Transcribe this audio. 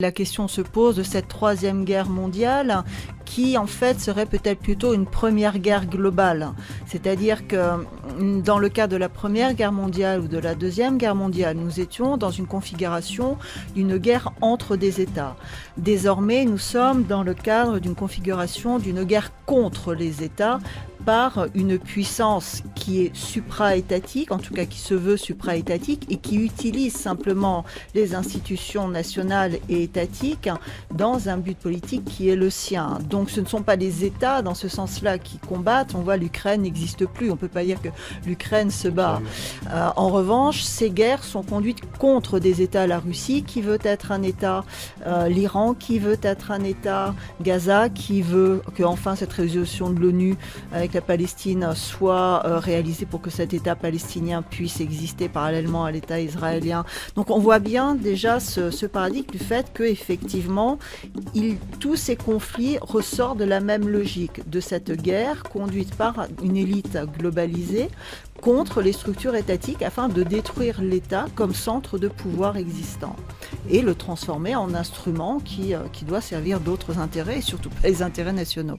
La question se pose de cette troisième guerre mondiale qui en fait serait peut-être plutôt une première guerre globale. C'est-à-dire que dans le cas de la première guerre mondiale ou de la deuxième guerre mondiale, nous étions dans une configuration d'une guerre entre des États. Désormais, nous sommes dans le cadre d'une configuration d'une guerre contre les États par une puissance qui est supra-étatique, en tout cas qui se veut supra-étatique et qui utilise simplement les institutions nationales et étatiques dans un but politique qui est le sien. Donc ce ne sont pas les États dans ce sens-là qui combattent. On voit l'Ukraine n'existe plus. On ne peut pas dire que l'Ukraine se bat. En revanche, ces guerres sont conduites contre des États. La Russie qui veut être un État, l'Iran qui veut être un État, Gaza qui veut que enfin cette résolution de l'ONU avec la Palestine soit réalisée pour que cet État palestinien puisse exister parallèlement à l'État israélien. Donc on voit bien déjà ce paradigme du fait qu'effectivement, tous ces conflits ressortent de la même logique, de cette guerre conduite par une élite globalisée contre les structures étatiques afin de détruire l'État comme centre de pouvoir existant et le transformer en instrument qui doit servir d'autres intérêts et surtout pas les intérêts nationaux.